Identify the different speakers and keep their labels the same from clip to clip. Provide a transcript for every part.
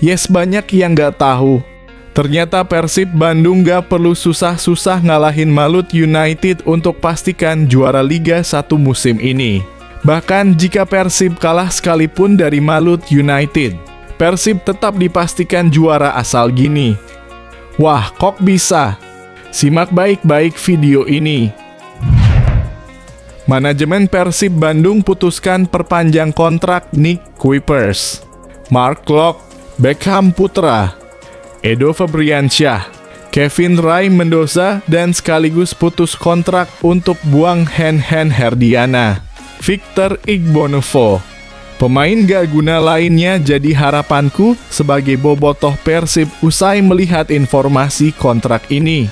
Speaker 1: Yes, banyak yang nggak tahu. Ternyata Persib Bandung nggak perlu susah-susah ngalahin Malut United untuk pastikan juara Liga 1 musim ini. Bahkan jika Persib kalah sekalipun dari Malut United, Persib tetap dipastikan juara asal gini. Wah, kok bisa? Simak baik-baik video ini. Manajemen Persib Bandung putuskan perpanjang kontrak Nick Kuipers, Mark Klok, Beckham Putra, Edo Febriansyah, Kevin Ray Mendoza, dan sekaligus putus kontrak untuk buang Hen Herdiana, Victor Igbonevo. Pemain gak guna lainnya jadi harapanku sebagai bobotoh Persib usai melihat informasi kontrak ini.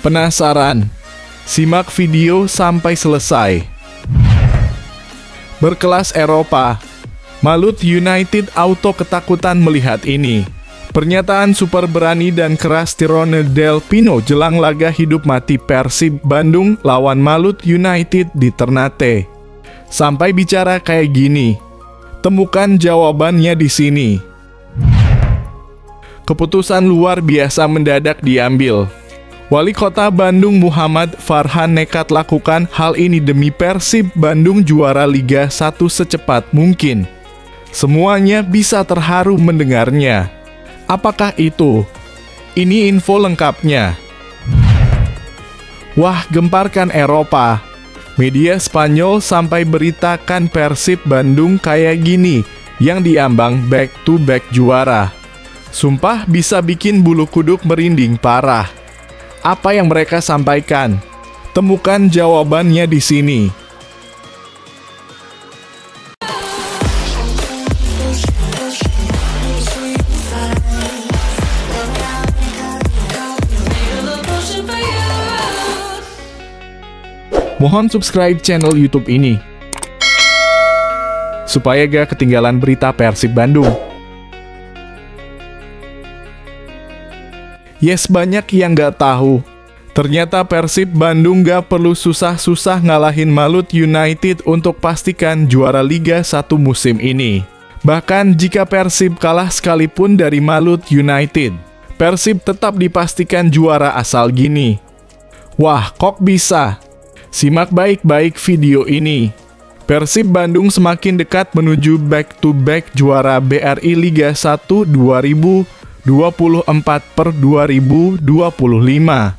Speaker 1: Penasaran? Simak video sampai selesai. Berkelas Eropa, Malut United auto ketakutan melihat ini. Pernyataan super berani dan keras Tirone Del Pino jelang laga hidup mati Persib Bandung lawan Malut United di Ternate. Sampai bicara kayak gini, temukan jawabannya di sini. Keputusan luar biasa mendadak diambil. Wali Kota Bandung Muhammad Farhan nekat lakukan hal ini demi Persib Bandung juara Liga 1 secepat mungkin. Semuanya bisa terharu mendengarnya. Apakah itu? Ini info lengkapnya. Wah, gemparkan Eropa. Media Spanyol sampai beritakan Persib Bandung kayak gini, yang diambang back-to-back juara. Sumpah bisa bikin bulu kuduk merinding parah. Apa yang mereka sampaikan? Temukan jawabannya di sini. Mohon subscribe channel YouTube ini supaya gak ketinggalan berita Persib Bandung. Yes, banyak yang gak tahu. Ternyata Persib Bandung gak perlu susah-susah ngalahin Malut United untuk pastikan juara Liga 1 musim ini. Bahkan jika Persib kalah sekalipun dari Malut United, Persib tetap dipastikan juara asal gini. Wah, kok bisa? Simak baik-baik video ini. Persib Bandung semakin dekat menuju back-to-back juara BRI Liga 1 2024/2025.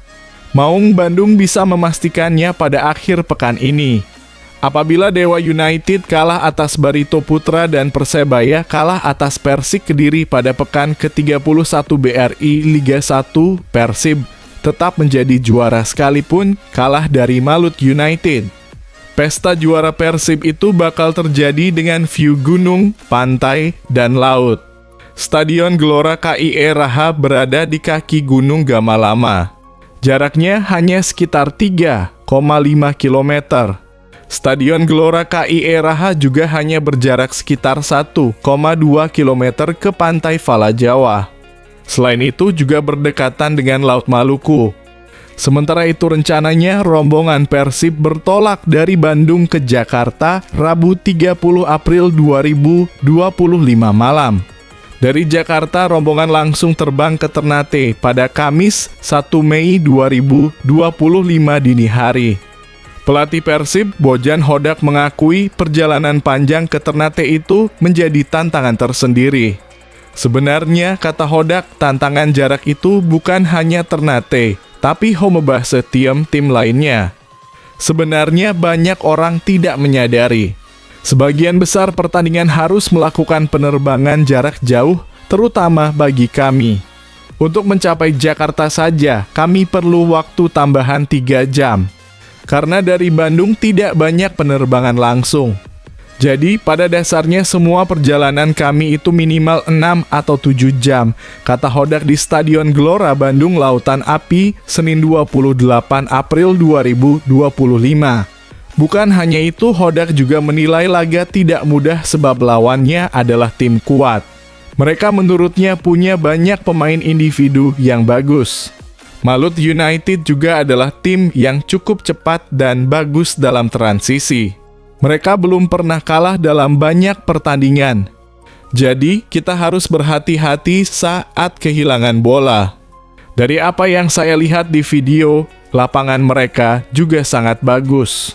Speaker 1: Maung Bandung bisa memastikannya pada akhir pekan ini. Apabila Dewa United kalah atas Barito Putra dan Persebaya kalah atas Persik Kediri pada pekan ke-31 BRI Liga 1, Persib tetap menjadi juara sekalipun kalah dari Malut United. Pesta juara Persib itu bakal terjadi dengan view gunung, pantai, dan laut. Stadion Gelora KIE Raha berada di kaki Gunung Gamalama. Jaraknya hanya sekitar 3,5 km. Stadion Gelora KIE Raha juga hanya berjarak sekitar 1,2 km ke pantai Fala Jawa. Selain itu juga berdekatan dengan Laut Maluku. Sementara itu rencananya rombongan Persib bertolak dari Bandung ke Jakarta Rabu 30 April 2025 malam. Dari Jakarta rombongan langsung terbang ke Ternate pada Kamis 1 Mei 2025 dini hari. Pelatih Persib Bojan Hodak mengakui perjalanan panjang ke Ternate itu menjadi tantangan tersendiri. Sebenarnya, kata Hodak, tantangan jarak itu bukan hanya Ternate, tapi homebase tim lainnya. Sebenarnya banyak orang tidak menyadari. Sebagian besar pertandingan harus melakukan penerbangan jarak jauh, terutama bagi kami. Untuk mencapai Jakarta saja, kami perlu waktu tambahan 3 jam. Karena dari Bandung tidak banyak penerbangan langsung. Jadi, pada dasarnya semua perjalanan kami itu minimal 6 atau 7 jam, kata Hodak di Stadion Gelora Bandung Lautan Api, Senin 28 April 2025. Bukan hanya itu, Hodak juga menilai laga tidak mudah sebab lawannya adalah tim kuat. Mereka menurutnya punya banyak pemain individu yang bagus. Malut United juga adalah tim yang cukup cepat dan bagus dalam transisi. Mereka belum pernah kalah dalam banyak pertandingan. Jadi, kita harus berhati-hati saat kehilangan bola. Dari apa yang saya lihat di video, lapangan mereka juga sangat bagus.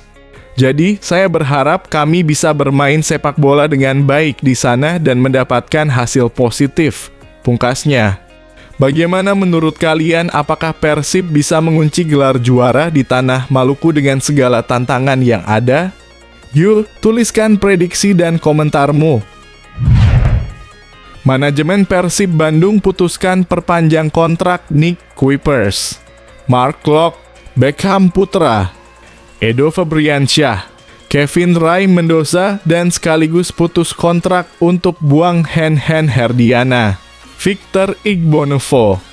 Speaker 1: Jadi, saya berharap kami bisa bermain sepak bola dengan baik di sana dan mendapatkan hasil positif. Pungkasnya. Bagaimana menurut kalian, apakah Persib bisa mengunci gelar juara di tanah Maluku dengan segala tantangan yang ada? Yuk, tuliskan prediksi dan komentarmu. Manajemen Persib Bandung putuskan perpanjang kontrak Nick Kuipers, Mark Klok, Beckham Putra, Edo Febriansyah, Kevin Ray Mendoza, dan sekaligus putus kontrak untuk buang Hen Herdiana, Victor Igbonevo.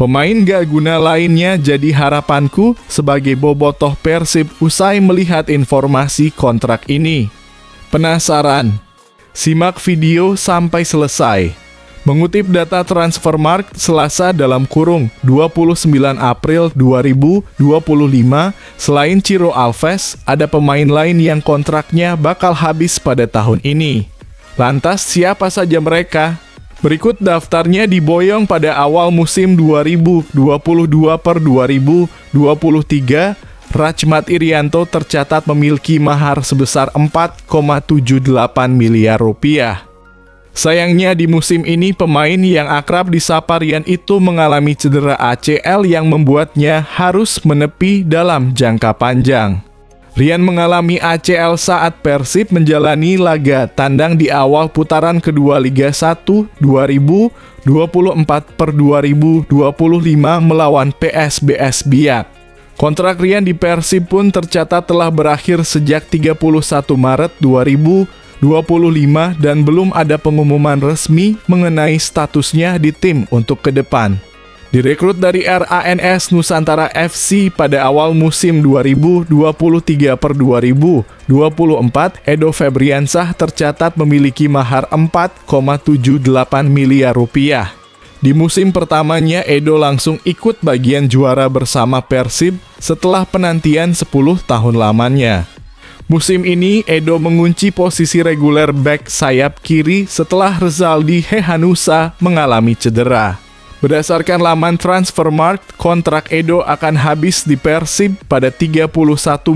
Speaker 1: Pemain gak guna lainnya jadi harapanku sebagai bobotoh Persib usai melihat informasi kontrak ini. Penasaran? Simak video sampai selesai. Mengutip data Transfermarkt Selasa dalam kurung 29 April 2025, selain Ciro Alves, ada pemain lain yang kontraknya bakal habis pada tahun ini. Lantas siapa saja mereka? Berikut daftarnya diboyong pada awal musim 2022/2023. Rachmat Irianto tercatat memiliki mahar sebesar 4,78 miliar rupiah. Sayangnya di musim ini pemain yang akrab disapa Rian itu mengalami cedera ACL yang membuatnya harus menepi dalam jangka panjang. Rian mengalami ACL saat Persib menjalani laga tandang di awal putaran kedua Liga 1 2024/2025 melawan PSBS Biak. Kontrak Rian di Persib pun tercatat telah berakhir sejak 31 Maret 2025 dan belum ada pengumuman resmi mengenai statusnya di tim untuk ke depan. Direkrut dari RANS Nusantara FC pada awal musim 2023/2024, Edo Febriansyah tercatat memiliki mahar 4,78 miliar rupiah. Di musim pertamanya, Edo langsung ikut bagian juara bersama Persib setelah penantian 10 tahun lamanya. Musim ini, Edo mengunci posisi reguler bek sayap kiri setelah Rezaldi Hehanusa mengalami cedera. Berdasarkan laman Transfermarkt, kontrak Edo akan habis di Persib pada 31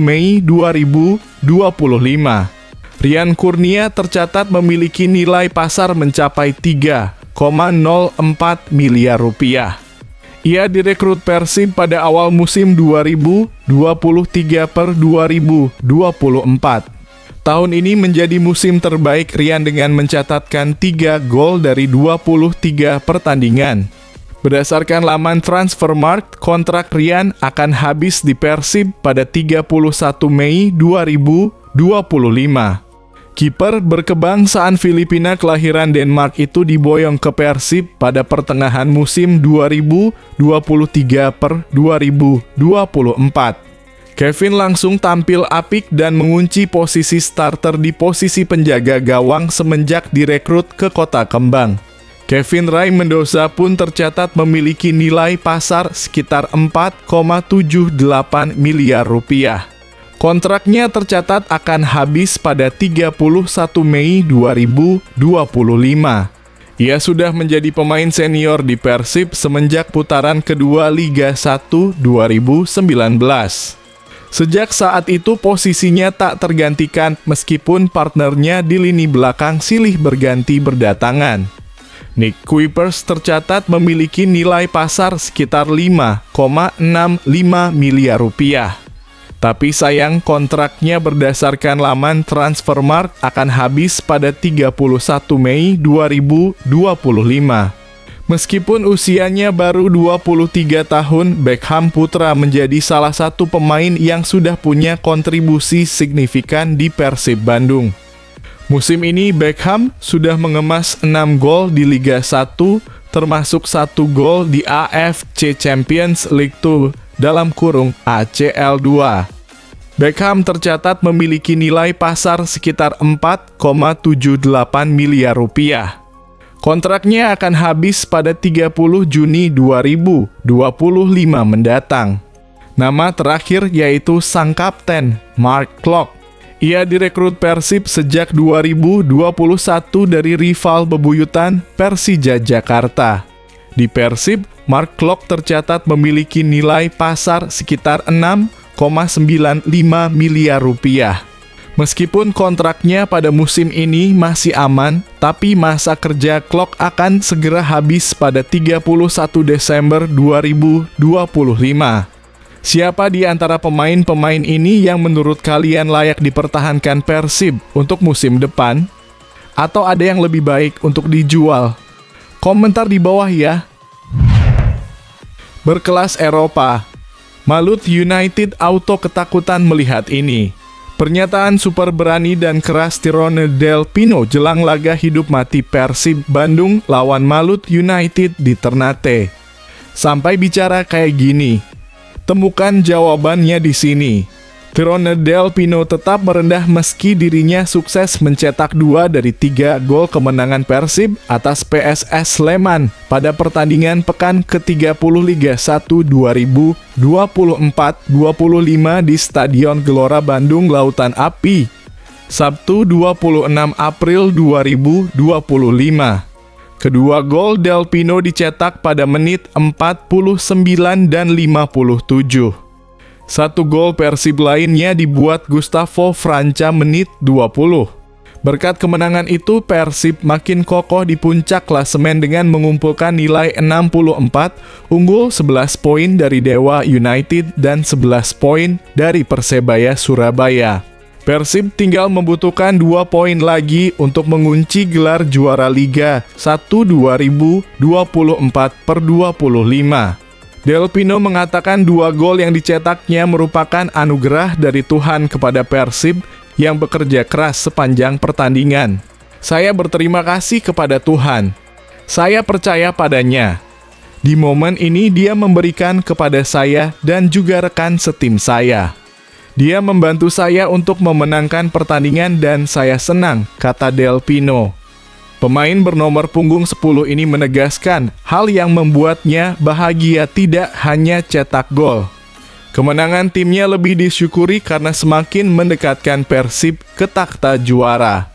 Speaker 1: Mei 2025. Rian Kurnia tercatat memiliki nilai pasar mencapai 3,04 miliar rupiah. Ia direkrut Persib pada awal musim 2023/2024. Tahun ini menjadi musim terbaik Rian dengan mencatatkan 3 gol dari 23 pertandingan. Berdasarkan laman Transfermarkt, kontrak Rian akan habis di Persib pada 31 Mei 2025. Kiper berkebangsaan Filipina kelahiran Denmark itu diboyong ke Persib pada pertengahan musim 2023/2024. Kevin langsung tampil apik dan mengunci posisi starter di posisi penjaga gawang semenjak direkrut ke Kota Kembang. Kevin Ray Mendoza pun tercatat memiliki nilai pasar sekitar 4,78 miliar rupiah. Kontraknya tercatat akan habis pada 31 Mei 2025. Ia sudah menjadi pemain senior di Persib semenjak putaran kedua Liga 1 2019. Sejak saat itu posisinya tak tergantikan meskipun partnernya di lini belakang silih berganti berdatangan. Nick Kuipers tercatat memiliki nilai pasar sekitar 5,65 miliar rupiah. Tapi sayang kontraknya berdasarkan laman Transfermarkt akan habis pada 31 Mei 2025. Meskipun usianya baru 23 tahun, Beckham Putra menjadi salah satu pemain yang sudah punya kontribusi signifikan di Persib Bandung. Musim ini Beckham sudah mengemas 6 gol di Liga 1, termasuk 1 gol di AFC Champions League 2 dalam kurung ACL 2. Beckham tercatat memiliki nilai pasar sekitar 4,78 miliar rupiah. Kontraknya akan habis pada 30 Juni 2025 mendatang. Nama terakhir yaitu sang kapten, Mark Klok. Ia direkrut Persib sejak 2021 dari rival bebuyutan Persija Jakarta. Di Persib, Mark Klok tercatat memiliki nilai pasar sekitar 6,95 miliar rupiah. Meskipun kontraknya pada musim ini masih aman, tapi masa kerja Klok akan segera habis pada 31 Desember 2025. Siapa di antara pemain-pemain ini yang menurut kalian layak dipertahankan Persib untuk musim depan? Atau ada yang lebih baik untuk dijual? Komentar di bawah ya. Berkelas Eropa, Malut United auto ketakutan melihat ini. Pernyataan super berani dan keras Tyrone Del Pino jelang laga hidup mati Persib Bandung lawan Malut United di Ternate. Sampai bicara kayak gini, temukan jawabannya di sini. Tyrone Del Pino tetap merendah meski dirinya sukses mencetak 2 dari 3 gol kemenangan Persib atas PSS Sleman pada pertandingan pekan ke-30 Liga 1 2024-25 di Stadion Gelora Bandung Lautan Api, Sabtu 26 April 2025. Kedua gol Del Pino dicetak pada menit 49 dan 57. Satu gol Persib lainnya dibuat Gustavo Franca menit 20. Berkat kemenangan itu, Persib makin kokoh di puncak klasemen dengan mengumpulkan nilai 64, unggul 11 poin dari Dewa United dan 11 poin dari Persebaya Surabaya. Persib tinggal membutuhkan 2 poin lagi untuk mengunci gelar juara Liga 1 2024/25. Del Pino mengatakan 2 gol yang dicetaknya merupakan anugerah dari Tuhan kepada Persib yang bekerja keras sepanjang pertandingan. Saya berterima kasih kepada Tuhan. Saya percaya padanya. Di momen ini dia memberikan kepada saya dan juga rekan setim saya. Dia membantu saya untuk memenangkan pertandingan dan saya senang, kata Del Pino. Pemain bernomor punggung 10 ini menegaskan hal yang membuatnya bahagia tidak hanya cetak gol. Kemenangan timnya lebih disyukuri karena semakin mendekatkan Persib ke takhta juara.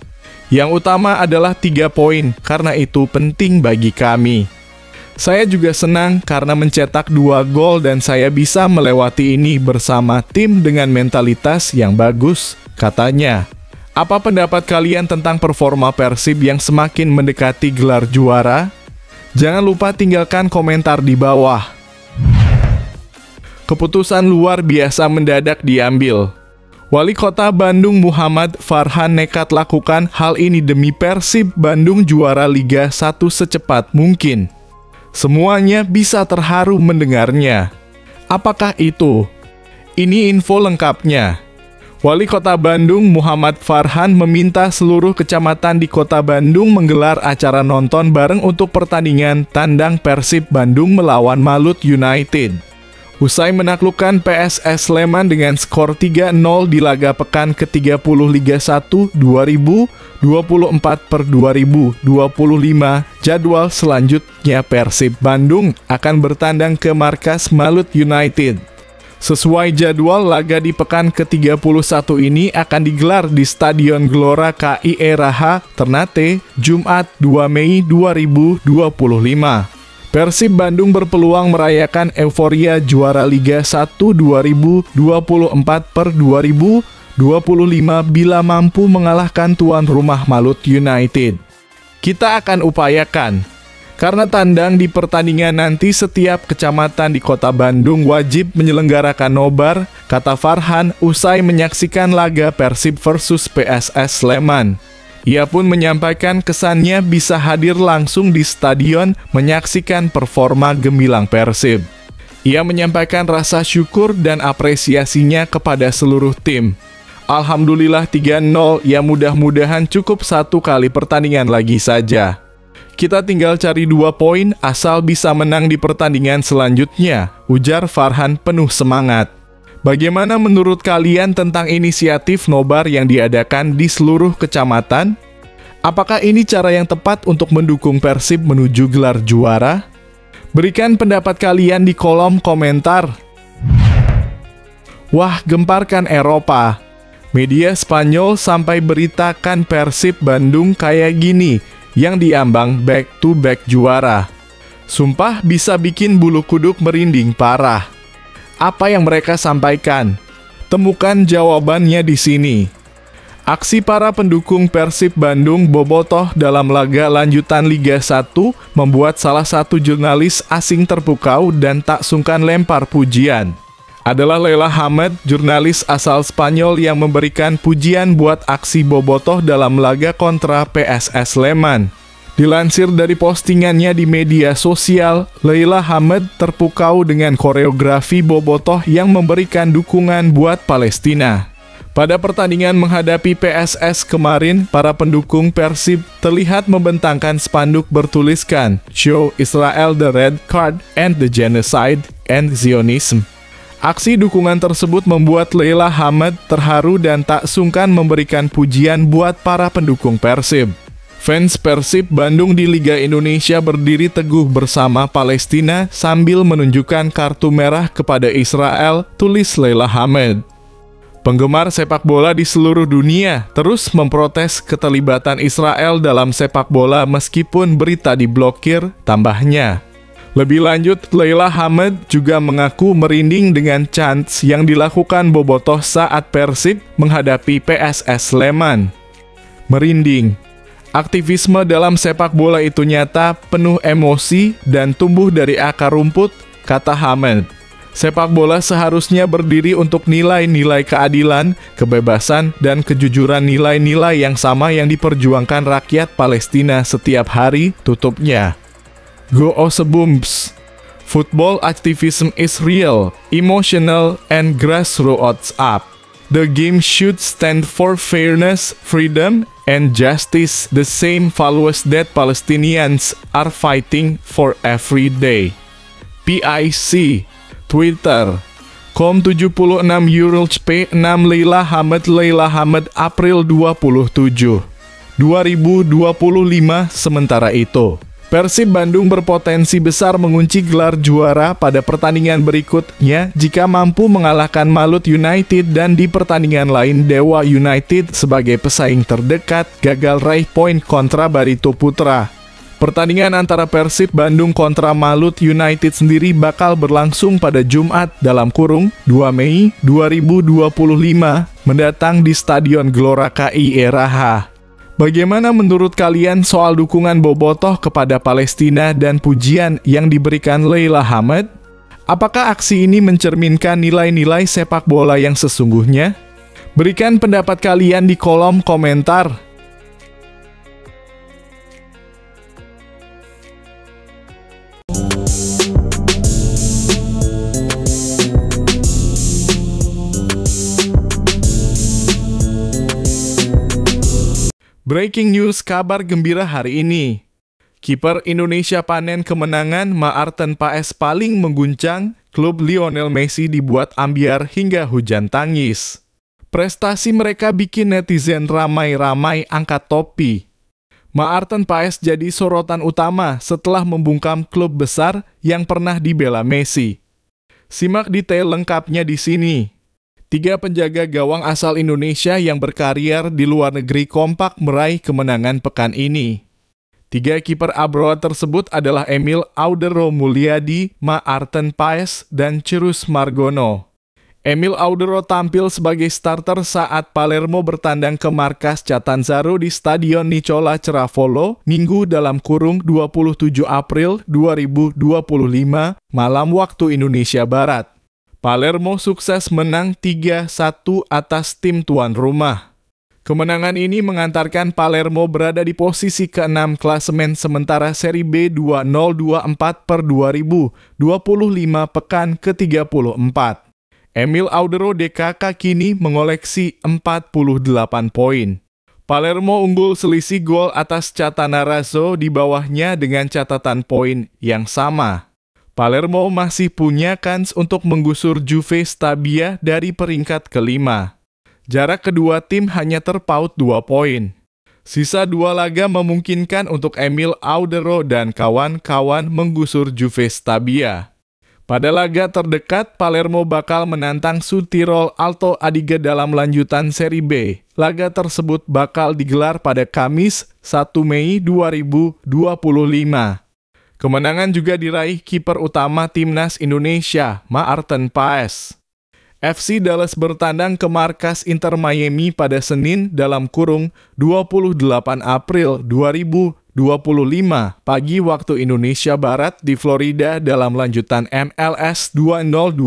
Speaker 1: Yang utama adalah 3 poin, karena itu penting bagi kami. Saya juga senang karena mencetak 2 gol dan saya bisa melewati ini bersama tim dengan mentalitas yang bagus, katanya. Apa pendapat kalian tentang performa Persib yang semakin mendekati gelar juara? Jangan lupa tinggalkan komentar di bawah. Keputusan luar biasa mendadak diambil. Wali Kota Bandung Muhammad Farhan nekat lakukan hal ini demi Persib Bandung juara Liga 1 secepat mungkin. Semuanya bisa terharu mendengarnya. Apakah itu? Ini info lengkapnya. Wali Kota Bandung Muhammad Farhan meminta seluruh kecamatan di Kota Bandung menggelar acara nonton bareng untuk pertandingan tandang Persib Bandung melawan Malut United. Usai menaklukkan PSS Sleman dengan skor 3-0 di laga pekan ke-30 Liga 1 2024/2025, jadwal selanjutnya Persib Bandung akan bertandang ke markas Malut United. Sesuai jadwal, laga di pekan ke-31 ini akan digelar di Stadion Gelora KIE Raha, Ternate, Jumat 2 Mei 2025. Persib Bandung berpeluang merayakan euforia juara Liga 1 2024/2025 bila mampu mengalahkan tuan rumah Malut United. Kita akan upayakan. Karena tandang di pertandingan nanti setiap kecamatan di Kota Bandung wajib menyelenggarakan nobar, kata Farhan usai menyaksikan laga Persib versus PSS Sleman. Ia pun menyampaikan kesannya bisa hadir langsung di stadion menyaksikan performa gemilang Persib. Ia menyampaikan rasa syukur dan apresiasinya kepada seluruh tim. Alhamdulillah 3-0, ya mudah-mudahan cukup 1 kali pertandingan lagi saja. Kita tinggal cari 2 poin asal bisa menang di pertandingan selanjutnya, ujar Farhan penuh semangat. Bagaimana menurut kalian tentang inisiatif nobar yang diadakan di seluruh kecamatan? Apakah ini cara yang tepat untuk mendukung Persib menuju gelar juara? Berikan pendapat kalian di kolom komentar. Wah, gemparkan Eropa. Media Spanyol sampai beritakan Persib Bandung kayak gini, yang diambang back-to-back juara. Sumpah bisa bikin bulu kuduk merinding parah. Apa yang mereka sampaikan? Temukan jawabannya di sini. Aksi para pendukung Persib Bandung bobotoh dalam laga lanjutan Liga 1 membuat salah satu jurnalis asing terpukau dan tak sungkan lempar pujian. Adalah Leila Hamed, jurnalis asal Spanyol yang memberikan pujian buat aksi bobotoh dalam laga kontra PSS Sleman. Dilansir dari postingannya di media sosial, Leila Hamed terpukau dengan koreografi bobotoh yang memberikan dukungan buat Palestina. Pada pertandingan menghadapi PSS kemarin, para pendukung Persib terlihat membentangkan spanduk bertuliskan "Show Israel the Red Card and the Genocide and Zionism". Aksi dukungan tersebut membuat Leila Hamed terharu dan tak sungkan memberikan pujian buat para pendukung Persib. Fans Persib Bandung di Liga Indonesia berdiri teguh bersama Palestina sambil menunjukkan kartu merah kepada Israel, tulis Leila Hamed. Penggemar sepak bola di seluruh dunia terus memprotes keterlibatan Israel dalam sepak bola meskipun berita diblokir, tambahnya. Lebih lanjut, Leila Hamed juga mengaku merinding dengan chants yang dilakukan bobotoh saat Persib menghadapi PSS Sleman. Merinding. Aktivisme dalam sepak bola itu nyata, penuh emosi, dan tumbuh dari akar rumput, kata Hamed. Sepak bola seharusnya berdiri untuk nilai-nilai keadilan, kebebasan, dan kejujuran, nilai-nilai yang sama yang diperjuangkan rakyat Palestina setiap hari, tutupnya. Go Oseboom's. Football activism is real, emotional, and grassroots up. The game should stand for fairness, freedom, and justice, the same values that Palestinians are fighting for every day. PIC Twitter Com76 P6 Leila Hamed April 27 2025. Sementara itu, Persib Bandung berpotensi besar mengunci gelar juara pada pertandingan berikutnya jika mampu mengalahkan Malut United, dan di pertandingan lain Dewa United sebagai pesaing terdekat gagal raih poin kontra Barito Putra. Pertandingan antara Persib Bandung kontra Malut United sendiri bakal berlangsung pada Jumat (2 Mei 2025) mendatang di Stadion Gelora KI Eraha. Bagaimana menurut kalian soal dukungan bobotoh kepada Palestina dan pujian yang diberikan Leila Hamed? Apakah aksi ini mencerminkan nilai-nilai sepak bola yang sesungguhnya? Berikan pendapat kalian di kolom komentar. Breaking news, kabar gembira hari ini. Kiper Indonesia panen kemenangan, Maarten Paes paling mengguncang, klub Lionel Messi dibuat ambiar hingga hujan tangis. Prestasi mereka bikin netizen ramai-ramai angkat topi. Maarten Paes jadi sorotan utama setelah membungkam klub besar yang pernah dibela Messi. Simak detail lengkapnya di sini. 3 penjaga gawang asal Indonesia yang berkarir di luar negeri kompak meraih kemenangan pekan ini. 3 kiper abroad tersebut adalah Emil Audero Mulyadi, Maarten Paes, dan Cirus Margono. Emil Audero tampil sebagai starter saat Palermo bertandang ke markas Catanzaro di Stadion Nicola Ceravolo, Minggu (27 April 2025) malam waktu Indonesia Barat. Palermo sukses menang 3-1 atas tim tuan rumah. Kemenangan ini mengantarkan Palermo berada di posisi ke-6 klasemen sementara Seri B 2024 per 2025 pekan ke-34. Emil Audero DKK kini mengoleksi 48 poin. Palermo unggul selisih gol atas Catanzaro di bawahnya dengan catatan poin yang sama. Palermo masih punya kans untuk menggusur Juve Stabia dari peringkat ke-5. Jarak kedua tim hanya terpaut 2 poin. Sisa 2 laga memungkinkan untuk Emil Audero dan kawan-kawan menggusur Juve Stabia. Pada laga terdekat, Palermo bakal menantang Südtirol Alto Adige dalam lanjutan Seri B. Laga tersebut bakal digelar pada Kamis, 1 Mei 2025. Kemenangan juga diraih kiper utama Timnas Indonesia, Maarten Paes. FC Dallas bertandang ke markas Inter Miami pada Senin dalam kurung 28 April 2025 pagi waktu Indonesia Barat di Florida dalam lanjutan MLS 2025.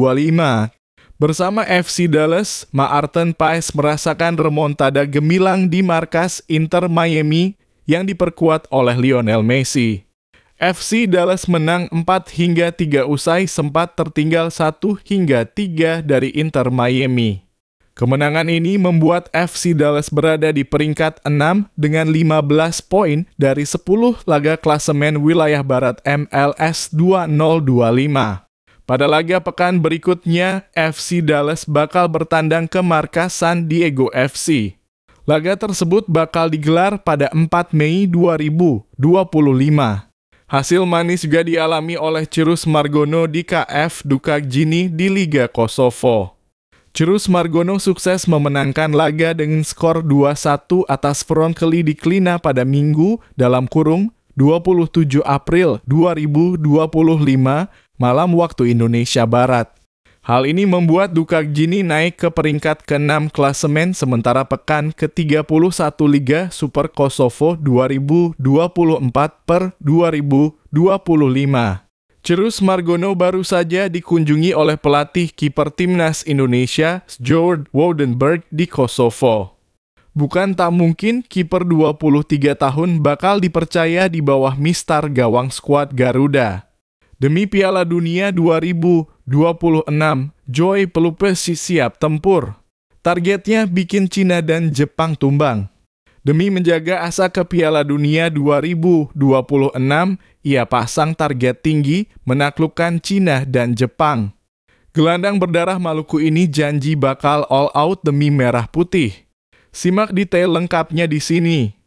Speaker 1: Bersama FC Dallas, Maarten Paes merasakan remontada gemilang di markas Inter Miami yang diperkuat oleh Lionel Messi. FC Dallas menang 4-3 usai sempat tertinggal 1-3 dari Inter Miami. Kemenangan ini membuat FC Dallas berada di peringkat 6 dengan 15 poin dari 10 laga klasemen wilayah barat MLS 2025. Pada laga pekan berikutnya, FC Dallas bakal bertandang ke markas San Diego FC. Laga tersebut bakal digelar pada 4 Mei 2025. Hasil manis juga dialami oleh Cirus Margono di KF Dukak Jini di Liga Kosovo. Cirus Margono sukses memenangkan laga dengan skor 2-1 atas Voronkeli di Klina pada Minggu dalam kurung 27 April 2025 malam waktu Indonesia Barat. Hal ini membuat Dukak Jini naik ke peringkat ke-6 klasemen sementara pekan ke-31 Liga Super Kosovo 2024/2025. Cirus Margono baru saja dikunjungi oleh pelatih kiper Timnas Indonesia, Sjoerd Woudenberg di Kosovo. Bukan tak mungkin kiper 23 tahun bakal dipercaya di bawah mistar gawang skuad Garuda. Demi Piala Dunia 2026, Joey Pelupesi siap tempur. Targetnya bikin Cina dan Jepang tumbang. Demi menjaga asa ke Piala Dunia 2026, ia pasang target tinggi menaklukkan Cina dan Jepang. Gelandang berdarah Maluku ini janji bakal all out demi merah putih. Simak detail lengkapnya di sini.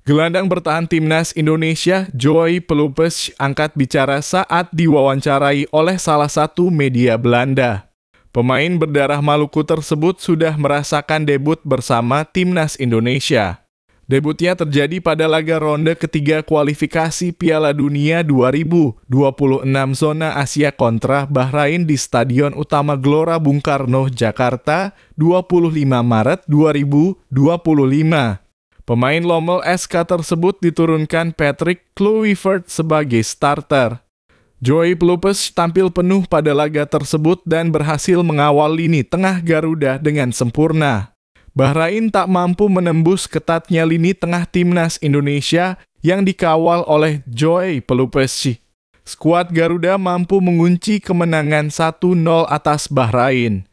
Speaker 1: Gelandang bertahan Timnas Indonesia, Joey Pelupesi angkat bicara saat diwawancarai oleh salah satu media Belanda. Pemain berdarah Maluku tersebut sudah merasakan debut bersama Timnas Indonesia. Debutnya terjadi pada laga ronde ketiga kualifikasi Piala Dunia 2026 zona Asia kontra Bahrain di Stadion Utama Gelora Bung Karno, Jakarta, 25 Maret 2025. Pemain Lommel SK tersebut diturunkan Patrick Kluivert sebagai starter. Joey Pelupesi tampil penuh pada laga tersebut dan berhasil mengawal lini tengah Garuda dengan sempurna. Bahrain tak mampu menembus ketatnya lini tengah Timnas Indonesia yang dikawal oleh Joey Pelupesi. Skuad Garuda mampu mengunci kemenangan 1-0 atas Bahrain.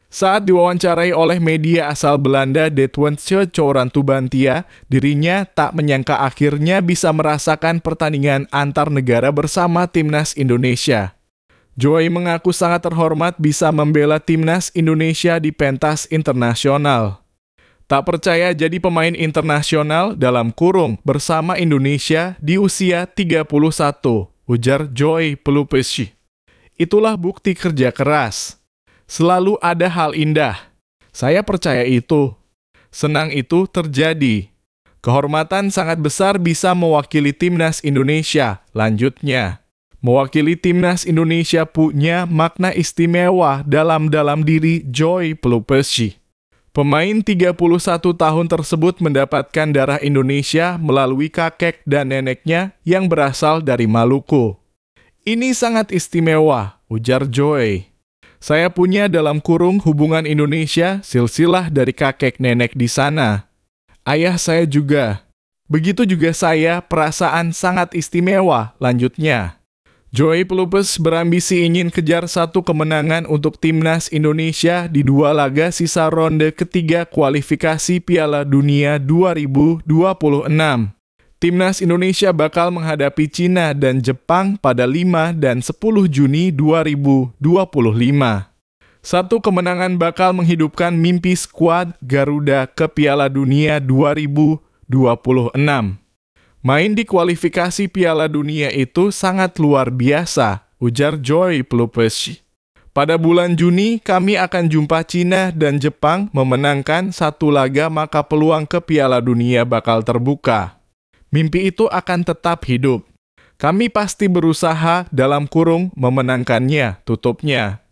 Speaker 1: Saat diwawancarai oleh media asal Belanda Detwentse Courantubantia, dirinya tak menyangka akhirnya bisa merasakan pertandingan antar negara bersama Timnas Indonesia. Joey mengaku sangat terhormat bisa membela Timnas Indonesia di pentas internasional. Tak percaya jadi pemain internasional dalam kurung bersama Indonesia di usia 31, ujar Joey Pelupesi. Itulah bukti kerja keras. Selalu ada hal indah. Saya percaya itu. Senang itu terjadi. Kehormatan sangat besar bisa mewakili Timnas Indonesia, lanjutnya. Mewakili Timnas Indonesia punya makna istimewa dalam diri Joey Pelupesi. Pemain 31 tahun tersebut mendapatkan darah Indonesia melalui kakek dan neneknya yang berasal dari Maluku. Ini sangat istimewa, ujar Joey. Saya punya dalam kurung hubungan Indonesia silsilah dari kakek nenek di sana. Ayah saya juga. Begitu juga saya, perasaan sangat istimewa, lanjutnya. Joey Pelupesi berambisi ingin kejar satu kemenangan untuk Timnas Indonesia di 2 laga sisa ronde ketiga kualifikasi Piala Dunia 2026. Timnas Indonesia bakal menghadapi Cina dan Jepang pada 5 dan 10 Juni 2025. Satu kemenangan bakal menghidupkan mimpi skuad Garuda ke Piala Dunia 2026. Main di kualifikasi Piala Dunia itu sangat luar biasa, ujar Joy Plupesh. Pada bulan Juni, kami akan jumpa Cina dan Jepang memenangkan satu laga, maka peluang ke Piala Dunia bakal terbuka. Mimpi itu akan tetap hidup. Kami pasti berusaha dalam kurung memenangkannya, tutupnya.